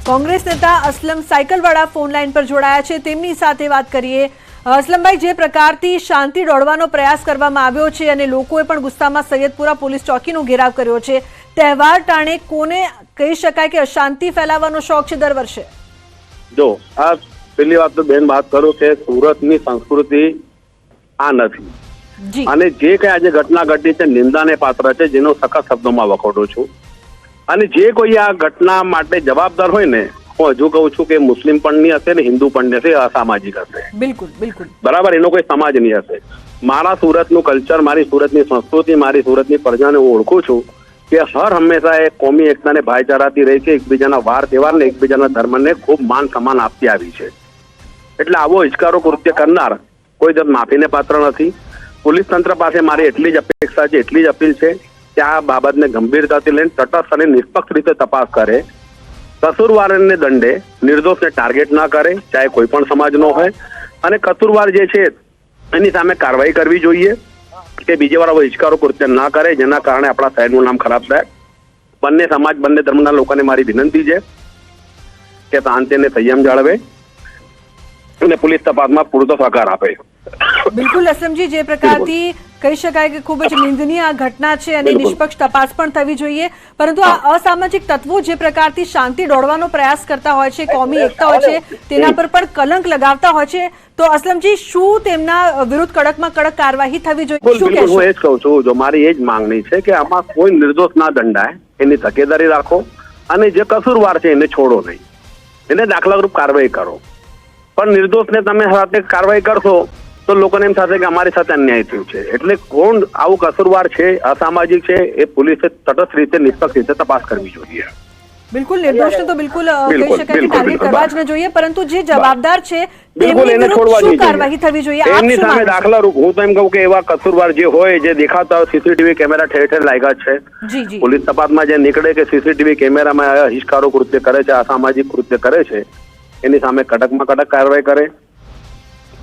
કોંગ્રેસ નેતા Aslam સાયકલવાળા phone line પર જોડાયા છે, તેમની સાથે વાત કરીએ। અસલમભાઈ, જે પ્રકારથી શાંતિ દોડવાનો પ્રયાસ કરવામાં આવ્યો છે અને લોકોએ પણ ગુસ્સામાં સૈયદપુરા પોલીસ ચોકીનો ઘેરાવ કર્યો છે, તહેવાર ટાણે કોને કહી શકાય કે અશાંતિ ફેલાવવાનો શોખ છે દર વર્ષે? જો આ પેલી વાત તો બેન વાત કરું કે સુરતની સંસ્કૃતિ આ નથી અને જે કઈ આજે ઘટના ઘટી છે નિંદાને પાત્ર છે, જેનો સખત શબ્દોમાં વખોડું છું। અને જે કોઈ આ ઘટના માટે જવાબદાર હોય ને, હું હજુ કહું છું કે મુસ્લિમ પણ નહીં હશે ને હિન્દુ પણ નહીં હશે, અસામાજિક હશે। બિલકુલ બિલકુલ બરાબર, એનો કોઈ સમાજ નહીં હશે। મારા સુરતનું કલ્ચર, મારી સુરતની સંસ્કૃતિ, મારી સુરતની પ્રજાને હું ઓળખું છું કે હર હંમેશા એ કોમી એકતાને ભાઈચારાથી રહી છે, એકબીજાના વાર તહેવારને, એકબીજાના ધર્મને ખૂબ માન સન્માન આપતી આવી છે। એટલે આવો હિચકારો કૃત્ય કરનાર કોઈ જ માફીને પાત્ર નથી। પોલીસ તંત્ર પાસે મારી એટલી જ અપેક્ષા છે, એટલી જ અપીલ છે કે આ બાબતને ગંભીરતાથી લઈને તટસ્થ અને નિષ્પક્ષ રીતે તપાસ કરે, કસૂરવારને દંડે, નિર્દોષને ટાર્ગેટ ના કરે, ચાહે કોઈ પણ સમાજનો હોય, અને કસૂરવાર જે છે એની સામે કાર્યવાહી કરવી જોઈએ કે બીજી વાર આવો હિચકારો કૃત્ય ના કરે, જેના કારણે આપણા શહેરનું નામ ખરાબ થાય। બંને સમાજ, બંને ધર્મના લોકોને મારી વિનંતી છે કે શાંતિ અને સંયમ જાળવે અને પોલીસ તપાસમાં પૂરતો સહકાર આપે। બિલકુલ અસલમજી, જે પ્રકારથી કહી શકાય કે ખૂબ જ નિંદનીય આ ઘટના છે અને નિષ્પક્ષ તપાસ પણ થવી જોઈએ, પરંતુ આ અસામાજિક તત્વો જે પ્રકારથી શાંતિ દોડવાનો પ્રયાસ કરતા હોય છે, કોમી એકતા હોય છે, તેના પર પણ કલંક લગાવતા હોય છે, તો અસલમજી શું તેમના વિરુદ્ધ કડકમાં કડક કાર્યવાહી થવી જોઈએ? બિલકુલ, હું એ જ કહું છું, જો મારી એ જ માંગણી છે કે આમાં કોઈ નિર્દોષ ના દંડાય, એની તકેદારી રાખો અને જે કસૂરવાર છે એને છોડો નહીં, એને દાખલારૂપ કાર્યવાહી કરો। પણ નિર્દોષને તમે સાથે કાર્યવાહી કરશો તો લોકોને એમ થશે કે અમારી સાથે અન્યાય થયું છે। એટલે કોણ આવું કસૂરવાર છે, અસામાજિક છે, એ પોલીસે તટસ્થ રીતે, નિષ્પક્ષ રીતે તપાસ કરવી જોઈએ। બિલકુલ, નિર્દોષને તો બિલકુલ કહી શકાય કે ટાર્ગેટ કરવા જ ન જોઈએ, પરંતુ જે જવાબદાર છે બિલકુલ એને છોડવા શું કાર્યવાહી થવી જોઈએ? એમની સામે દાખલારૂપ હું તો એમ કહું કે એવા કસૂરવાર જે હોય, જે દેખાતા હોય, સીસીટીવી કેમેરા ઠેર ઠેર લાગ્યા છે, પોલીસ તપાસમાં જે નીકળે કે સીસીટીવી કેમેરામાં હિચકારો કૃત્ય કરે છે, અસામાજિક કૃત્ય કરે છે, એની સામે કડકમાં કડક કાર્યવાહી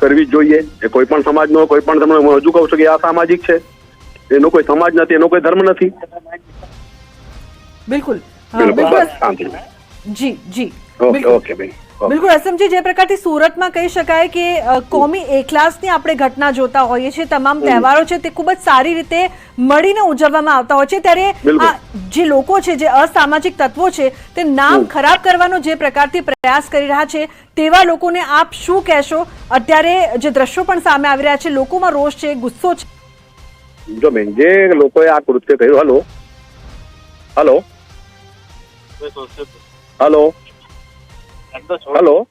કરવી જોઈએ। એ કોઈ પણ સમાજનો, કોઈ પણ ધર્મ, હું હજુ કહું છું કે આ સામાજિક છે, એનો કોઈ સમાજ નથી, એનો કોઈ ધર્મ નથી। બિલકુલ જી જી ઓકે બેન, બિલકુલ અસમજી, જે પ્રકારથી સુરતમાં કહી શકાય કે કોમી એકલાસની આપણે ઘટના જોતા હોઈએ છીએ, તમામ તહેવારો છે તે ખૂબ જ સારી રીતે મળીને ઉજવવામાં આવતા હોય છે, ત્યારે જે લોકો છે, જે અસામાજિક તત્વો છે, તે નામ ખરાબ કરવાનો જે પ્રકારથી પ્રયાસ કરી રહ્યા છે, તેવા લોકોને આપ શું કહેશો? અત્યારે જે દ્રશ્યો પણ સામે આવી રહ્યા છે, લોકોમાં રોષ છે, ગુસ્સો છે। જો બેન, જે લોકોએ આ કૃત્ય કર્યું, હલો હલો હલો હલો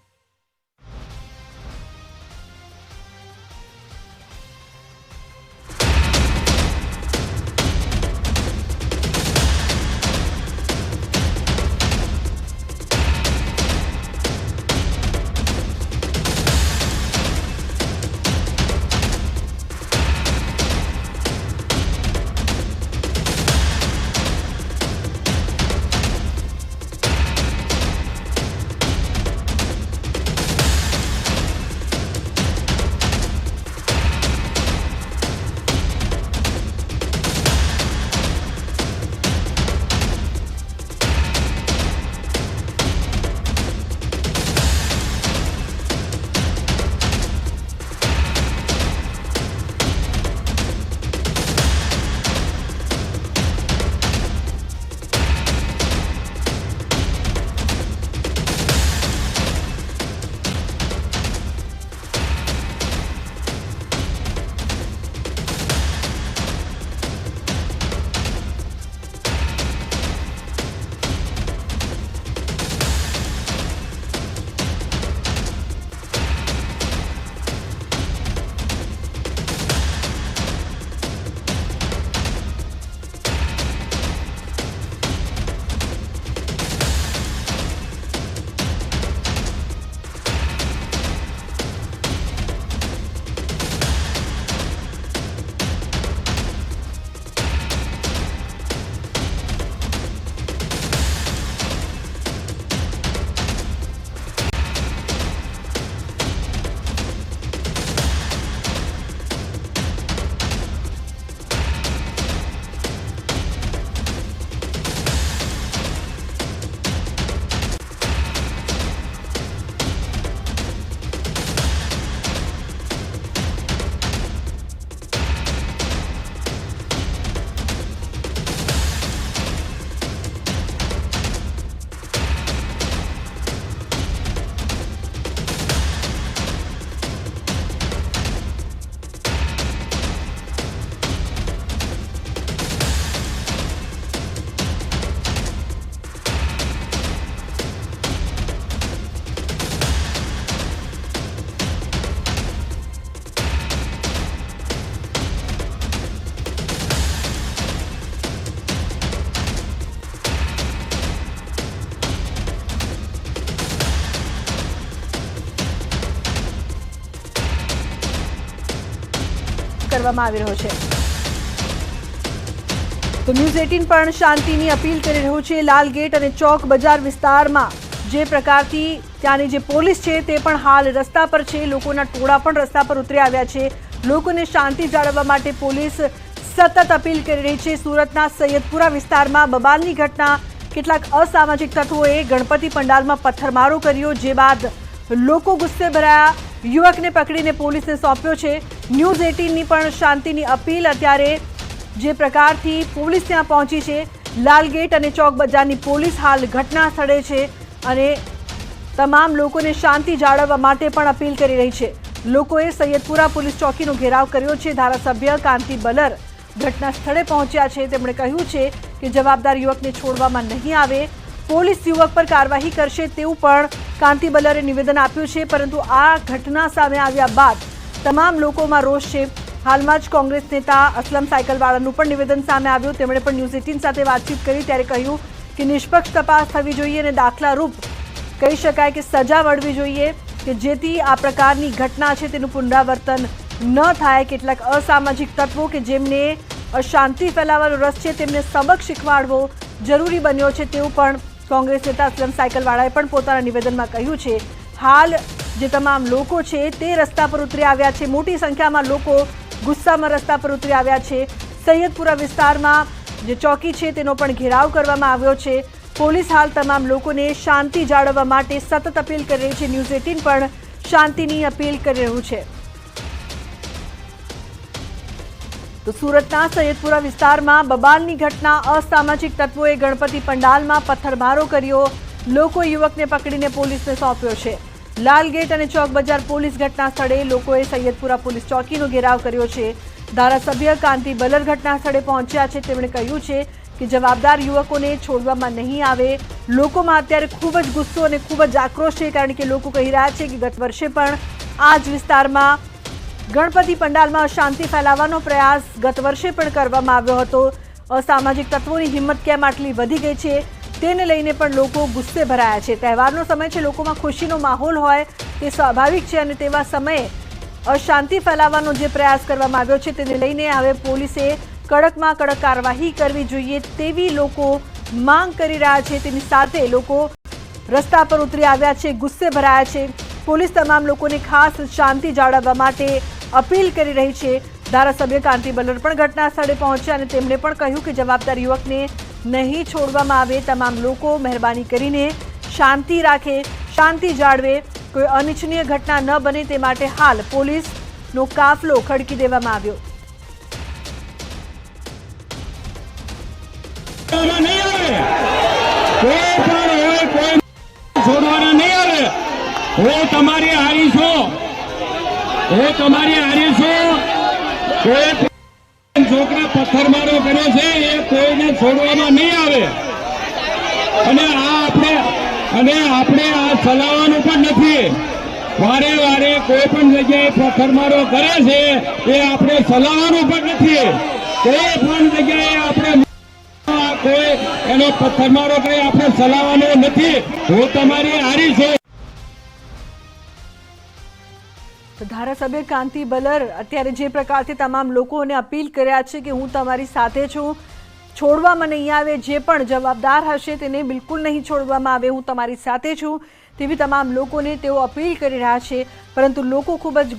કરવામાં આવી રહ્યો છે। તો ન્યૂઝ 18 પણ શાંતિની અપીલ કરી રહ્યું છે। લાલગેટ અને ચોક બજાર વિસ્તારમાં જે પ્રકારથી ત્યાંની જે પોલીસ છે તે પણ હાલ રસ્તા પર છે। લોકોના ટોળા પણ રસ્તા પર ઉતરી આવ્યા છે। લોકોને શાંતિ જાળવવા માટે પોલીસ સતત અપીલ કરી રહી છે। સુરતના સૈયદપુરા વિસ્તારમાં બબાલની ઘટના, કેટલાક અસામાજિક તત્વોએ ગણપતિ પંડાલમાં પથ્થરમારો કર્યો, જે બાદ લોકો ગુસ્સે ભરાયા, યુવકને પકડીને પોલીસને સોંપ્યો છે। ન્યૂઝ 18ની પણ શાંતિની અપીલ અત્યારે જે પ્રકારથી પોલીસ ત્યાં પહોંચી છે। લાલગેટ અને ચોક બજારની પોલીસ હાલ ઘટના સ્થળે છે અને તમામ લોકોને શાંતિ જાળવવા માટે પણ અપીલ કરી રહી છે। લોકોએ સૈયદપુરા પોલીસ ચોકીનો ઘેરાવ કર્યો છે। ધારાસભ્ય કાંતિ બલર ઘટના સ્થળે પહોંચ્યા છે। તેમણે કહ્યું છે કે જવાબદાર યુવકને છોડવામાં નહીં આવે, પોલીસ યુવક પર કાર્યવાહી કરશે તેવું પણ કાંતિ બલરે નિવેદન આપ્યું છે। પરંતુ આ ઘટના સામે આવ્યા બાદ તમામ લોકોમાં રોષ છે। હાલમાં જ કોંગ્રેસ નેતા અસલમ સાયકલવાળાનું પણ નિવેદન સામે આવ્યું। તેમણે પણ ન્યૂઝ 18 સાથે વાતચીત કરી ત્યારે કહ્યું કે નિષ્પક્ષ તપાસ થવી જોઈએ અને દાખલારૂપ કહી શકાય કે સજા મળવી જોઈએ કે જેથી આ પ્રકારની ઘટના છે તેનું પુનરાવર્તન ન થાય। કેટલાક અસામાજિક તત્વો કે જેમને અશાંતિ ફેલાવવાનો રસ છે તેમને સબક શીખવાડવો જરૂરી બન્યો છે તેવું પણ કોંગ્રેસ નેતા અસલમ સાયકલવાળાએ પણ પોતાના નિવેદનમાં કહ્યું છે। હાલ જે તમામ લોકો છે તે રસ્તા પર ઉતરી આવ્યા છે। મોટી સંખ્યામાં લોકો ગુસ્સામાં રસ્તા પર ઉતરી આવ્યા છે। સૈયદપુરા વિસ્તારમાં જે ચોકી છે તેનો પણ ઘેરાવ કરવામાં આવ્યો છે। પોલીસ હાલ તમામ લોકોને શાંતિ જાળવવા માટે સતત અપીલ કરી રહી છે। ન્યૂઝ 18 પણ શાંતિની અપીલ કરી રહ્યું છે। તો સુરતના સૈયદપુરા વિસ્તારમાં બબાલની ઘટના, અસામાજિક તત્વોએ ગણપતિ પંડાલમાં પથ્થરમારો કર્યો, લોકો યુવકને પકડીને પોલીસને સોંપ્યો છે। લાલગેટ અને ચોક બજાર પોલીસ ઘટના સ્થળે, લોકોએ સૈયદપુરા પોલીસ ચોકીનો ઘેરાવ કર્યો છે। ધારાસભ્ય કાંતિ બલર ઘટના સ્થળે પહોંચ્યા છે। તેમણે કહ્યું છે કે જવાબદાર યુવકોને છોડવામાં નહીં આવે। લોકોમાં અત્યારે ખૂબ જ ગુસ્સો અને ખૂબ જ આક્રોશ છે, કારણ કે લોકો કહી રહ્યા છે કે ગત વર્ષે પણ આ જ વિસ્તારમાં ગણપતિ પંડાલમાં અશાંતિ ફેલાવવાનો પ્રયાસ ગત વર્ષે પણ કરવામાં આવ્યો હતો। અસામાજિક તત્વોની હિંમત કેમ આટલી વધી ગઈ છે તેને લઈને પણ લોકો ગુસ્સે ભરાયા છે। તહેવારનો સમય છે, લોકોમાં ખુશીનો માહોલ હોય તે સ્વાભાવિક છે અને તેવા સમયે અશાંતિ ફેલાવવાનો જે પ્રયાસ કરવામાં આવ્યો છે તેને લઈને હવે પોલીસે કડકમાં કડક કાર્યવાહી કરવી જોઈએ તેવી લોકો માંગ કરી રહ્યા છે। તેની સાથે લોકો રસ્તા પર ઉતરી આવ્યા છે, ગુસ્સે ભરાયા છે। પોલીસ તમામ લોકોને ખાસ શાંતિ જાળવવા માટે અપીલ કરી રહી છે। ધારાસભ્ય કાંતિ બલર પણ ઘટના સ્થળે પહોંચ્યા અને તેમણે પણ કહ્યું કે જવાબદાર યુવકને નહીં છોડવામાં આવે। તમામ લોકો મહેરબાની કરીને શાંતિ રાખે, શાંતિ જાળવે, કોઈ અનિચ્છનીય ઘટના ન બને તે માટે હાલ પોલીસનો કાફલો ખડકી દેવામાં આવ્યો। છોડવાના નહીં આવે। હું તમારી હારી છું, હું તમારી હારી છું। કોઈ છોકરા પથ્થરમારો કર્યો છે એ કોઈને છોડવામાં નહીં આવે અને આપણે આ ચલાવવાનું પણ નથી। વારે વારે કોઈ પણ જગ્યાએ પથ્થરમારો કરે છે એ આપણે ચલાવવાનું પણ નથી। કોઈ પણ જગ્યાએ આપણે કોઈ એનો પથ્થરમારો કરે આપણે ચલાવવાનો નથી। હું તમારી હારી છું। ધારાસભ્ય કાંતિ બલર અત્યારે જે પ્રકારથી તમામ લોકોને અપીલ કર્યા છે કે હું તમારી સાથે છું, છોડવામાં નહીં આવે, જે પણ જવાબદાર હશે તેને બિલકુલ નહીં છોડવામાં આવે, હું તમારી સાથે છું તેવી તમામ લોકોને તેઓ અપીલ કરી રહ્યા છે। પરંતુ લોકો ખૂબ જ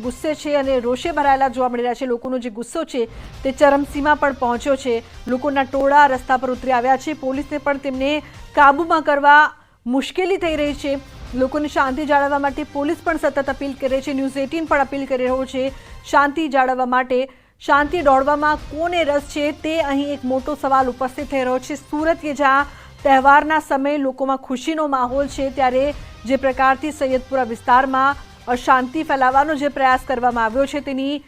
ગુસ્સે છે અને રોષે ભરાયેલા જોવા મળી રહ્યા છે। લોકોનો જે ગુસ્સો છે તે ચરમસીમા પર પહોંચ્યો છે। લોકોના ટોળા રસ્તા પર ઉતરી આવ્યા છે। પોલીસને પણ તેમને કાબૂમાં કરવા મુશ્કેલી થઈ રહી છે। લોકોને શાંતિ જાળવવા માટે પોલીસ પણ સતત અપીલ કરે છે। ન્યૂઝ 18 પણ અપીલ કરી રહ્યો છે શાંતિ જાળવવા માટે। શાંતિ દોડવામાં કોને રસ છે તે અહીં એક મોટો સવાલ ઉપસ્થિત થઈ રહ્યો છે। સુરત કે જ્યાં તહેવારના સમયે લોકોમાં ખુશીનો માહોલ છે, ત્યારે જે પ્રકારથી સૈયદપુરા વિસ્તારમાં અશાંતિ ફેલાવવાનો જે પ્રયાસ કરવામાં આવ્યો છે તેની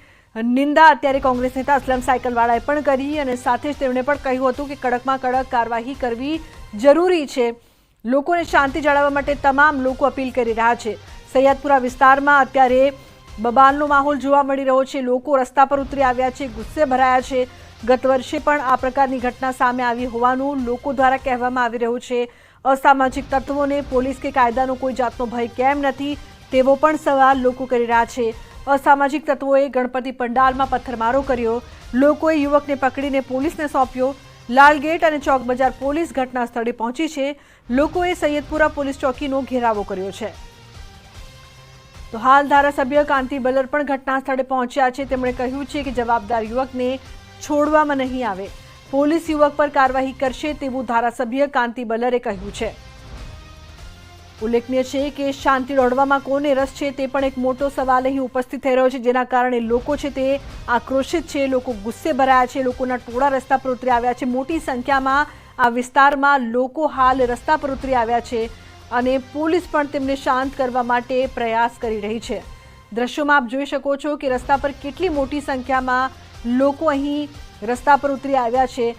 નિંદા અત્યારે કોંગ્રેસ નેતા અસલમ સાયકલવાળાએ પણ કરી અને સાથે જ તેમણે પણ કહ્યું હતું કે કડકમાં કડક કાર્યવાહી કરવી જરૂરી છે। લોકોને શાંતિ જાળવવા માટે તમામ લોકો અપીલ કરી રહ્યા છે। સૈયદપુરા વિસ્તારમાં અત્યારે બબાલનો માહોલ જોવા મળી રહ્યો છે। લોકો રસ્તા પર ઉતરી આવ્યા છે, ગુસ્સે ભરાયા છે। ગત વર્ષે પણ આ પ્રકારની ઘટના સામે આવી હોવાનું લોકો દ્વારા કહેવામાં આવી રહ્યું છે। અસામાજિક તત્વોને પોલીસ કે કાયદાનો કોઈ જાતનો ભય કેમ નથી તેવો પણ સવાલ લોકો કરી રહ્યા છે। અસામાજિક તત્વોએ ગણપતિ પંડાલમાં પથ્થરમારો કર્યો, લોકોએ યુવકને પકડીને પોલીસને સોંપ્યો। લાલગેટ અને ચોક બજાર પોલીસ ઘટના સ્થળે પહોંચી છે। લોકોએ સૈયદપુરા પોલીસ ચોકીનો ઘેરાવો કર્યો છે। તો હાલ ધારાસભ્ય કાંતિ બલર પણ ઘટના સ્થળે પહોંચ્યા છે। તેમણે કહ્યું છે કે જવાબદાર યુવકને છોડવામાં નહીં આવે, પોલીસ યુવક પર કાર્યવાહી કરશે તેવું ધારાસભ્ય કાંતિ બલરે કહ્યું છે। ઉલ્લેખનીય છે કે શાંતિ દોડવામાં કોને રસ છે તે પણ એક મોટો સવાલ અહીં ઉપસ્થિત થઈ રહ્યો છે, જેના કારણે લોકો છે તે આક્રોશિત છે, લોકો ગુસ્સે ભરાયા છે, લોકોના ટોળા રસ્તા પર ઉતરી આવ્યા છે। મોટી સંખ્યામાં આ વિસ્તારમાં લોકો હાલ રસ્તા પર ઉતરી આવ્યા છે અને પોલીસ પણ તેમને શાંત કરવા માટે પ્રયાસ કરી રહી છે। દ્રશ્યોમાં આપ જોઈ શકો છો કે રસ્તા પર કેટલી મોટી સંખ્યામાં લોકો અહીં રસ્તા પર ઉતરી આવ્યા છે।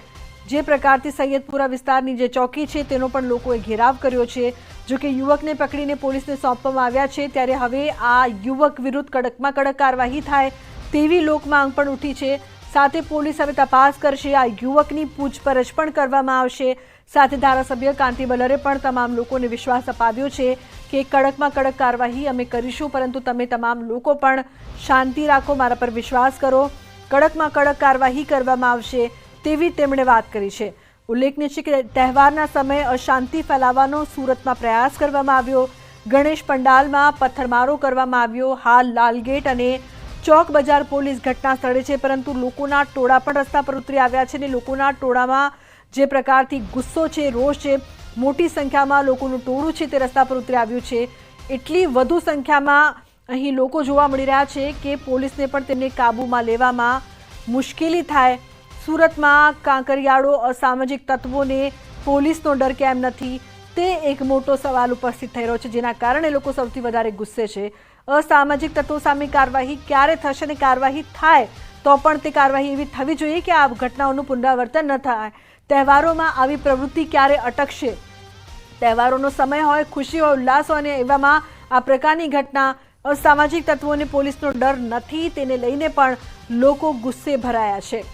જે પ્રકારથી સૈયદપુરા વિસ્તારની જે ચોકી છે તેનો પણ લોકોએ ઘેરાવ કર્યો છે। જો કે યુવકને પકડીને પોલીસને સોંપવામાં આવ્યા છે, ત્યારે હવે આ યુવક વિરુદ્ધ કડકમાં કડક કાર્યવાહી થાય તેવી લોકમાંગ પણ ઉઠી છે। સાથે પોલીસ હવે તપાસ કરશે, આ યુવકની પૂછપરછ પણ કરવામાં આવશે। સાથે ધારાસભ્ય કાંતિ બલરે પણ તમામ લોકોને વિશ્વાસ અપાવ્યો છે કે કડકમાં કડક કાર્યવાહી અમે કરીશું, પરંતુ તમે તમામ લોકો પણ શાંતિ રાખો, મારા પર વિશ્વાસ કરો, કડકમાં કડક કાર્યવાહી કરવામાં આવશે તેવી તેમણે વાત કરી છે। ઉલ્લેખનીય છે કે તહેવારના સમયે અશાંતિ ફેલાવવાનો સુરતમાં પ્રયાસ કરવામાં આવ્યો, ગણેશ પંડાલમાં પથ્થરમારો કરવામાં આવ્યો। હાલ લાલગેટ અને ચોક બજાર પોલીસ ઘટના સ્થળે છે, પરંતુ લોકોના ટોળા પણ રસ્તા પર ઉતરી આવ્યા છે અને લોકોના ટોળામાં જે પ્રકારથી ગુસ્સો છે, રોષ છે, મોટી સંખ્યામાં લોકોનું ટોળું છે તે રસ્તા પર ઉતરી આવ્યું છે। એટલી વધુ સંખ્યામાં અહીં લોકો જોવા મળી રહ્યા છે કે પોલીસને પણ તેમને કાબૂમાં લેવામાં મુશ્કેલી થાય। સુરતમાં કાંકરિયાળો અસામાજિક તત્વોને પોલીસનો ડર કેમ નથી તે એક મોટો સવાલ ઉપસ્થિત થઈ રહ્યો છે, જેના કારણે લોકો સૌથી વધારે ગુસ્સે છે। અસામાજિક તત્વો સામે કાર્યવાહી ક્યારે થશે અને કાર્યવાહી થાય તો પણ તે કાર્યવાહી એવી થવી જોઈએ કે આ ઘટનાઓનું પુનરાવર્તન ન થાય। તહેવારોમાં આવી પ્રવૃત્તિ ક્યારે અટકશે? તહેવારોનો સમય હોય, ખુશી હોય, ઉલ્લાસ હોય અને એવામાં આ પ્રકારની ઘટના, અસામાજિક તત્વોને પોલીસનો ડર નથી તેને લઈને પણ લોકો ગુસ્સે ભરાયા છે।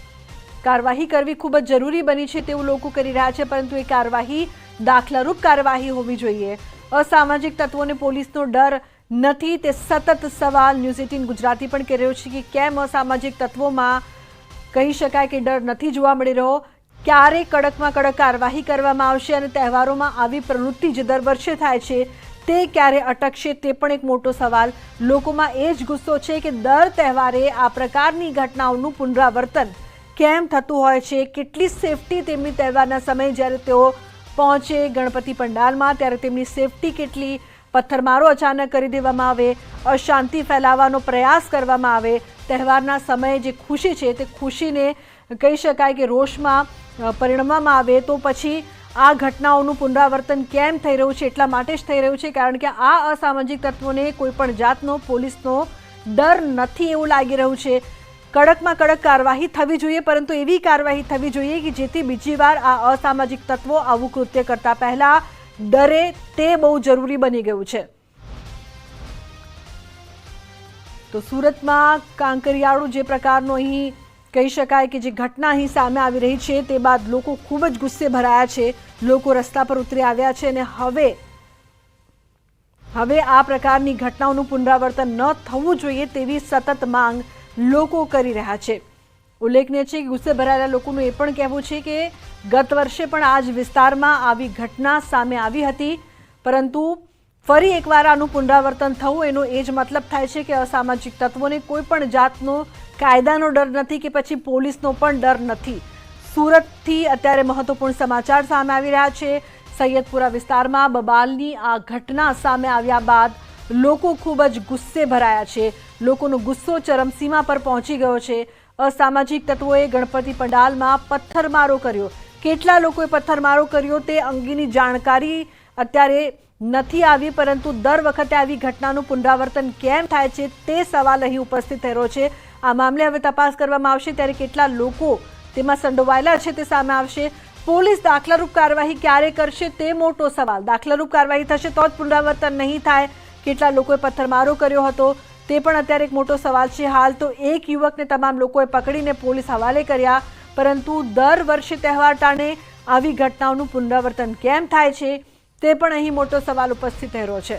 કાર્યવાહી કરવી ખૂબ જ જરૂરી બની છે તેવું લોકો કરી રહ્યા છે, પરંતુ એ કાર્યવાહી દાખલારૂપ કાર્યવાહી હોવી જોઈએ। અસામાજિક તત્વોને પોલીસનો ડર નથી તે સતત સવાલ ન્યૂઝ 18 ગુજરાતી પણ કરી રહ્યો છે કે કેમ અસામાજિક તત્વોમાં કહી શકાય કે ડર નથી જોવા મળી રહ્યો, ક્યારે કડકમાં કડક કાર્યવાહી કરવામાં આવશે અને તહેવારોમાં આવી પ્રવૃત્તિ જે દર વર્ષે થાય છે તે ક્યારે અટકશે તે પણ એક મોટો સવાલ। લોકોમાં એ જ ગુસ્સો છે કે દર તહેવારે આ પ્રકારની ઘટનાઓનું પુનરાવર્તન કેમ થતું હોય છે, કેટલી સેફટી તેમની તહેવારના સમયે જ્યારે તેઓ પહોંચે ગણપતિ પંડાલમાં ત્યારે તેમની સેફટી કેટલી, પથ્થરમારો અચાનક કરી દેવામાં આવે, અશાંતિ ફેલાવવાનો પ્રયાસ કરવામાં આવે, તહેવારના સમયે જે ખુશી છે તે ખુશીને કહી શકાય કે રોષમાં પરિણમવામાં આવે, તો પછી આ ઘટનાઓનું પુનરાવર્તન કેમ થઈ રહ્યું છે? એટલા માટે જ થઈ રહ્યું છે કારણ કે આ અસામાજિક તત્વોને કોઈ પણ જાતનો પોલીસનો ડર નથી એવું લાગી રહ્યું છે। કડકમાં કડક કાર્યવાહી થવી જોઈએ, પરંતુ એવી કાર્યવાહી થવી જોઈએ કે જેથી બીજી વાર આ અસામાજિક તત્વો આવું કૃત્ય કરતા પહેલા ડરે, તે બહુ જરૂરી બની ગયું છે। તો સુરતમાં કાંકરિયાળું જે પ્રકારનો અહીં કહી શકાય કે જે ઘટના અહીં સામે આવી રહી છે તે બાદ લોકો ખૂબ જ ગુસ્સે ભરાયા છે, લોકો રસ્તા પર ઉતરી આવ્યા છે અને હવે આ પ્રકારની ઘટનાઓનું પુનરાવર્તન ન થવું જોઈએ તેવી સતત માંગ લોકો કરી રહ્યા છે। ઉલ્લેખનીય છે કે ગુસ્સે ભરાયેલા લોકોનું એ પણ કહેવું છે કે ગત વર્ષે પણ આ જ વિસ્તારમાં આવી ઘટના સામે આવી હતી, પરંતુ ફરી એકવાર આનું પુનરાવર્તન થવું એનો એ જ મતલબ થાય છે કે અસામાજિક તત્વોને કોઈ પણ જાતનો કાયદાનો ડર નથી કે પછી પોલીસનો પણ ડર નથી। સુરતથી અત્યારે મહત્વપૂર્ણ સમાચાર સામે આવી રહ્યા છે। સૈયદપુરા વિસ્તારમાં બબાલની આ ઘટના સામે આવ્યા બાદ લોકો ખૂબ જ ગુસ્સે ભરાયા છે, લોકોનો ગુસ્સો ચરમસીમા પર પહોંચી ગયો છે। અસામાજિક તત્વોએ ગણપતિ પંડાલમાં પથ્થરમારો કર્યો, કેટલા લોકોએ પથ્થરમારો કર્યો તે અંગેની જાણકારી અત્યારે નથી આવી, પરંતુ દર વખતે આવી ઘટનાનું પુનરાવર્તન કેમ થાય છે તે સવાલ અહીં ઉપસ્થિત થઈ રહ્યો છે। આ મામલે હવે તપાસ કરવામાં આવશે, ત્યારે કેટલા લોકો તેમાં સંડોવાયેલા છે તે સામે આવશે। પોલીસ દાખલારૂપ કાર્યવાહી ક્યારે કરશે તે મોટો સવાલ। દાખલારૂપ કાર્યવાહી થશે તો જ પુનરાવર્તન નહીં થાય। કેટલા લોકોએ પથ્થરમારો કર્યો હતો તે પણ અત્યારે એક મોટો સવાલ છે। હાલ તો એક યુવકને તમામ લોકોએ પકડીને પોલીસ હવાલે કર્યા, પરંતુ દર વર્ષે તહેવાર ટાણે આવી ઘટનાઓનું પુનરાવર્તન કેમ થાય છે તે પણ અહીં મોટો સવાલ ઉપસ્થિત થઈ રહ્યો છે।